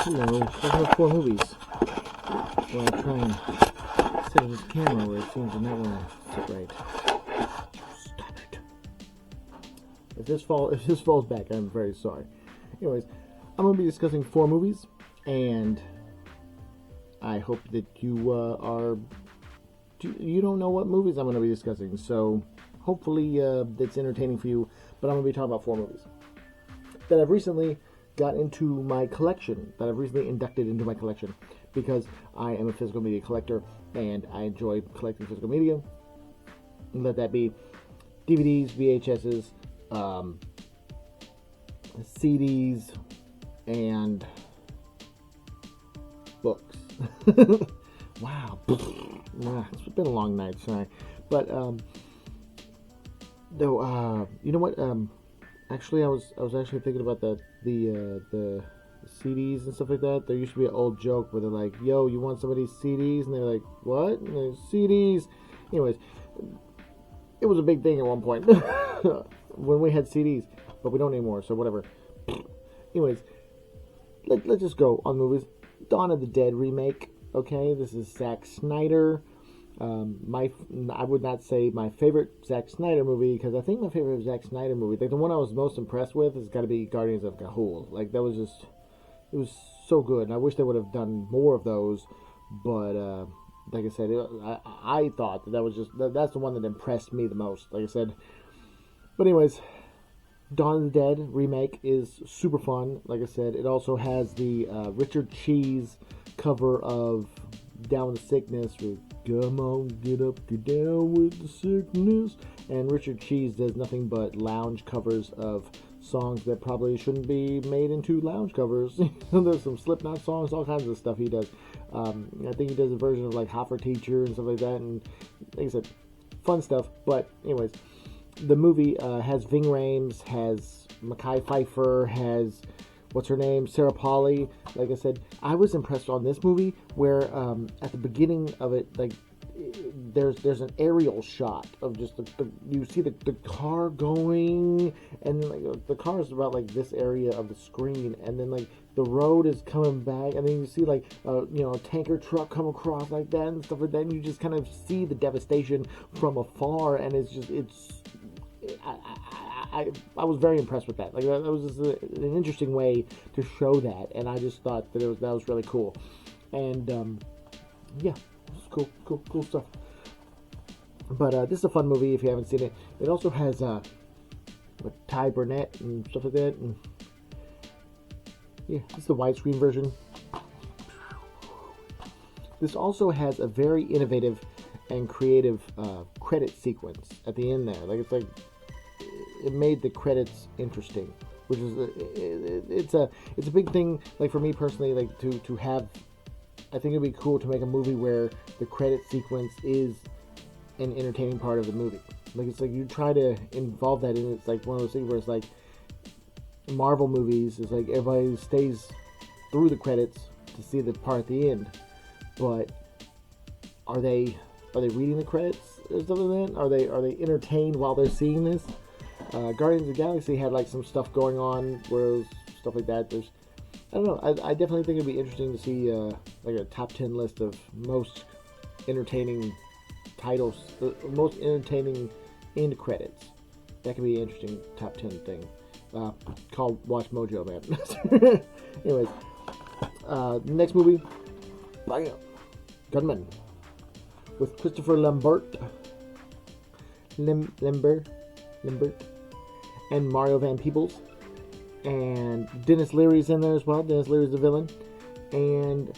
Hello, talking about four movies. Well, I try and set this camera where it seems to not want to sit right. Stop it. If this falls back, I'm very sorry. Anyways, I'm going to be discussing four movies, and I hope that you you don't know what movies I'm going to be discussing, so hopefully it's entertaining for you, but I'm going to be talking about four movies that I've recently got into my collection, that I've recently inducted into my collection, because I am a physical media collector, and I enjoy collecting physical media. Let that be DVDs, VHSs, CDs, and books. Wow. It's been a long night, sorry. But, though, you know what, actually, I was actually thinking about the CDs and stuff like that. There used to be an old joke where they're like, "Yo, you want some of these CDs?" And they're like, "What?" And they're CDs. Anyways, it was a big thing at one point when we had CDs, but we don't anymore. So whatever. Anyways, let's just go on movies. Dawn of the Dead remake. Okay, this is Zack Snyder. I would not say my favorite Zack Snyder movie, because I think my favorite Zack Snyder movie, like the one I was most impressed with, has got to be Guardians of Gahul. Like that was just, it was so good, and I wish they would have done more of those. But like I said, I thought that was just that's the one that impressed me the most. Like I said, but anyways, Dawn of the Dead remake is super fun. Like I said, it also has the Richard Cheese cover of Down with the Sickness with "Come on, get up, get down with the sickness." And Richard Cheese does nothing but lounge covers of songs that probably shouldn't be made into lounge covers. There's some Slipknot songs, all kinds of stuff he does. I think he does a version of like Hot for Teacher and stuff like that. And like I said, fun stuff. But anyways, the movie has Ving Rhames, has Mekhi Phifer, has what's her name, Sarah Polley. Like I said, I was impressed on this movie where at the beginning of it, like there's an aerial shot of just you see the car going, and like the car is about like this area of the screen, and then like the road is coming back, and then you see like a tanker truck come across like that and stuff like that, and you just kind of see the devastation from afar, and I was very impressed with that. Like that was just an interesting way to show that, and I just thought that that was really cool. And yeah, it's cool stuff. But this is a fun movie if you haven't seen it. It also has Ty Burnett and stuff like that. And yeah, this is the widescreen version. This also has a very innovative and creative credit sequence at the end there. Like it's like, it made the credits interesting, which is it's a big thing. Like for me personally, like to have, I think it'd be cool to make a movie where the credit sequence is an entertaining part of the movie. Like it's like you try to involve that in. It's like one of those things where it's like Marvel movies. It's like everybody stays through the credits to see the part at the end, but are they reading the credits or something like that? Are they entertained while they're seeing this? Guardians of the Galaxy had like some stuff going on where stuff like that. I don't know. I definitely think it'd be interesting to see like a top 10 list of most entertaining titles, most entertaining end credits. That could be an interesting top 10 thing. Called Watch Mojo, man. Anyways, next movie, bam, Gunman, with Christopher Lambert. Lambert. And Mario Van Peebles, and Dennis Leary's in there as well. Dennis Leary's the villain, and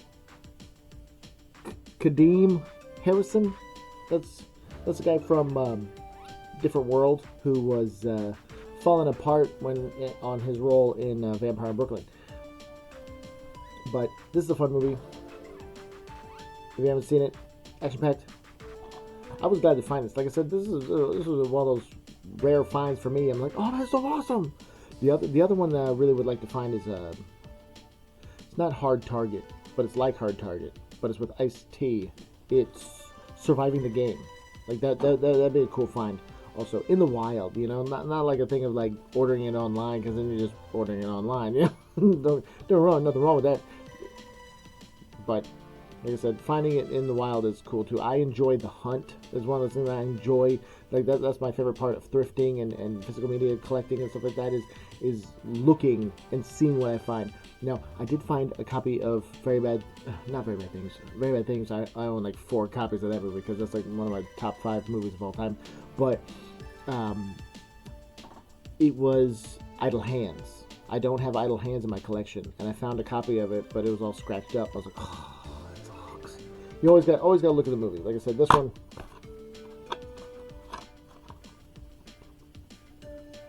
Kadeem Harrison. That's a guy from Different World who was falling apart on his role in Vampire in Brooklyn. But this is a fun movie. If you haven't seen it, action-packed. I was glad to find this. Like I said, this was one of those rare finds for me. I'm like, oh, that's so awesome. The other one that I really would like to find is it's not Hard Target, but it's like Hard Target, but it's with Ice-T. It's Surviving the Game. Like that'd be a cool find. Also, in the wild, not like a thing of like ordering it online, because then you're just ordering it online. Don't wrong, nothing wrong with that. but like I said, finding it in the wild is cool too. I enjoy the hunt. It's one of those things that I enjoy. Like that's my favorite part of thrifting and physical media collecting and stuff like that is looking and seeing what I find. Now, I did find a copy of not Very Bad Things. Very Bad Things, I own like 4 copies of that movie because that's like one of my top 5 movies of all time. But it was Idle Hands. I don't have Idle Hands in my collection, and I found a copy of it, but it was all scratched up. I was like, oh, that sucks. You always got to look at the movie. Like I said, this one,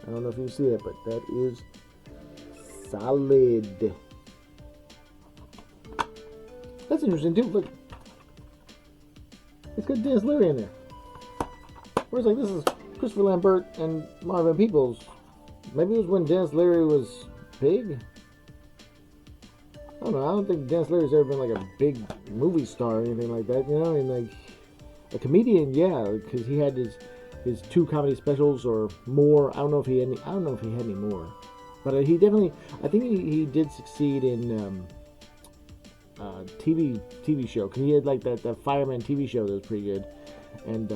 I don't know if you can see it, but that is solid. That's interesting too. Look, it's got Dennis Leary in there. Whereas like this is Christopher Lambert and Marvin Peoples. Maybe it was when Dennis Leary was big. I don't know. I don't think Dennis Leary's ever been like a big movie star or anything like that. You know, and like a comedian, yeah, because he had his 2 comedy specials or more. I don't know if he had any more, but he definitely. I think he did succeed in TV show, because he had like that fireman TV show that was pretty good, and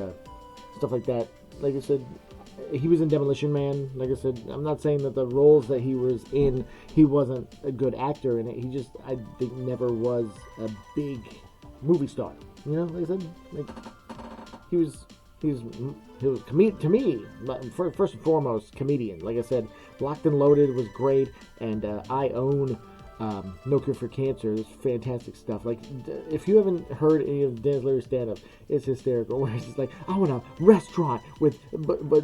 stuff like that. Like I said, he was in Demolition Man. Like I said, I'm not saying that the roles that he was in, he wasn't a good actor in it. He just, I think, never was a big movie star. You know, like I said, like he was to me, first and foremost, comedian. Like I said, Locked and Loaded was great, and I own No Cure for Cancer. It's fantastic stuff. Like, if you haven't heard any of Dennis Leary's stand-up, it's hysterical. Where it's just like, I want a restaurant but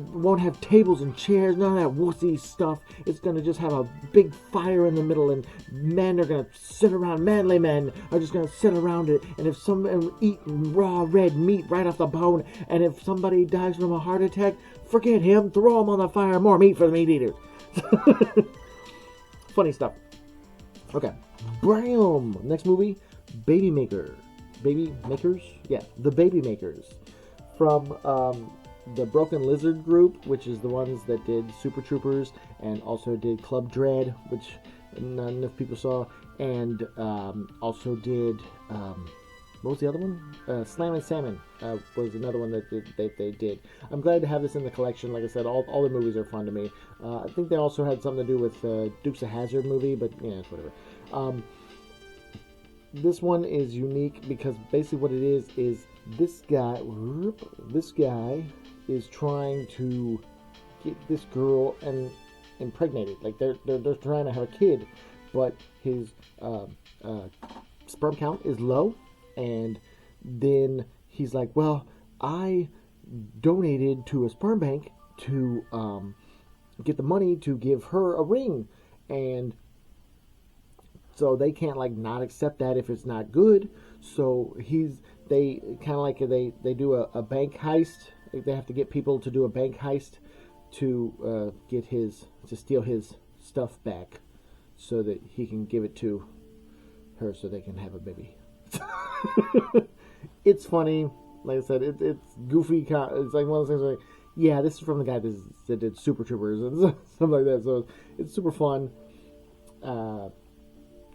won't have tables and chairs, none of that wussy stuff. It's gonna just have a big fire in the middle, and men are gonna sit around. Manly men are just gonna sit around it, and if some eat raw red meat right off the bone, and if somebody dies from a heart attack, forget him. Throw him on the fire. More meat for the meat eaters. Funny stuff. Okay, bam! Next movie, Baby Makers. Yeah, The Baby Makers. From the Broken Lizard group, which is the ones that did Super Troopers and also did Club Dread, which not enough people saw, and also did, what was the other one? Slam and Salmon was another one that they did. I'm glad to have this in the collection. Like I said, all the movies are fun to me. I think they also had something to do with Dukes of Hazzard movie, but yeah, it's whatever. This one is unique because basically what it is this guy is trying to get this girl and impregnated. Like they're trying to have a kid, but his sperm count is low. And then he's like, well, I donated to a sperm bank to get the money to give her a ring. And so they can't like not accept that if it's not good. So they kind of like they do a bank heist. They have to get people to do a bank heist to steal his stuff back so that he can give it to her so they can have a baby. It's funny. Like I said, it's goofy. It's like one of those things where, yeah, this is from the guy that did Super Troopers and stuff like that. So it's super fun.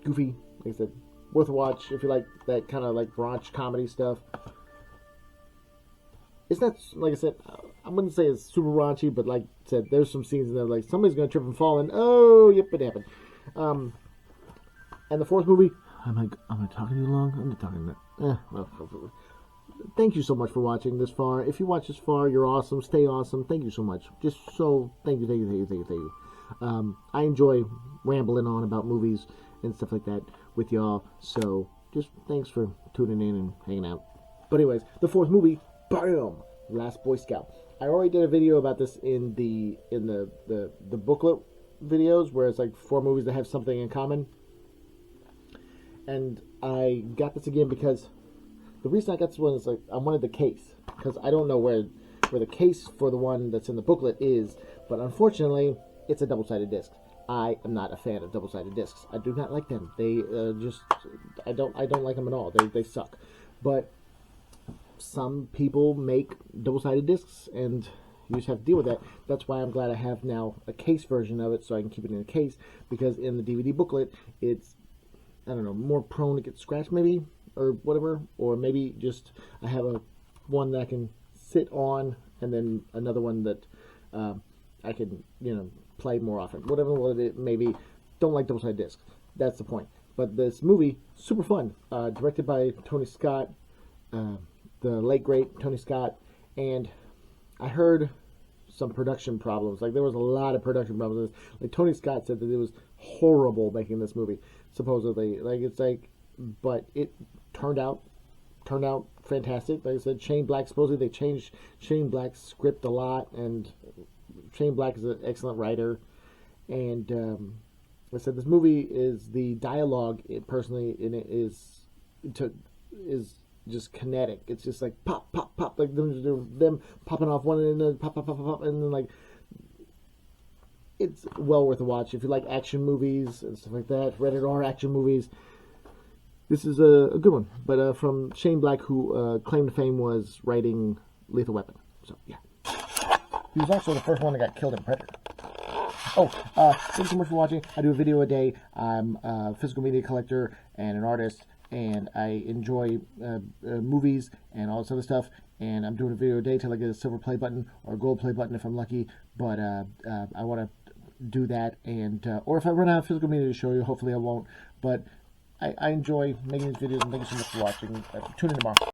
Goofy. Like I said, worth a watch if you like that kind of like raunch comedy stuff. It's not, like I said, I wouldn't say it's super raunchy, but like I said, there's some scenes in there like somebody's gonna trip and fall, and oh, yep, it happened. And the fourth movie, am I talking too long? I'm not talking that. Well, thank you so much for watching this far. If you watch this far, you're awesome. Stay awesome. Thank you so much. Just so thank you. I enjoy rambling on about movies and stuff like that with y'all. So just thanks for tuning in and hanging out. But anyways, the fourth movie, bam, Last Boy Scout. I already did a video about this in the booklet videos where it's like 4 movies that have something in common. And I got this again because the reason I got this one is like I wanted the case, because I don't know where the case for the one that's in the booklet is, but unfortunately it's a double-sided disc. I am not a fan of double-sided discs. I do not like them. They I don't like them at all. They suck. But some people make double-sided discs, and you just have to deal with that. That's why I'm glad I have now a case version of it, so I can keep it in a case, because in the DVD booklet it's I don't know, more prone to get scratched maybe, or whatever, or maybe just I have a one that I can sit on, and then another one that I can, play more often. Whatever it may be, don't like double-sided discs. That's the point. But this movie, super fun, directed by Tony Scott, the late great Tony Scott, and I heard some production problems. Like, there was a lot of production problems. Like, Tony Scott said that it was horrible making this movie, supposedly. But it turned out fantastic. Like I said, Shane Black, supposedly they changed Shane Black's script a lot, and Shane Black is an excellent writer. And like I said, this movie is the dialogue. Personally, in it is just kinetic. It's just like pop, pop, pop, like them popping off one and then pop, pop, pop, pop, and then like it's well worth a watch if you like action movies and stuff like that. Rated R action movies. This is a good one, but from Shane Black, who claimed to fame was writing Lethal Weapon. So yeah, he was also the first one that got killed in Predator. Oh, thanks so much for watching. I do a video a day. I'm a physical media collector and an artist, and I enjoy movies and all this other stuff. And I'm doing a video a day till I get a silver play button or a gold play button if I'm lucky. But I want to do that, and or if I run out of physical media to show you, hopefully I won't. But I enjoy making these videos, and thank you so much for watching. Tune in tomorrow.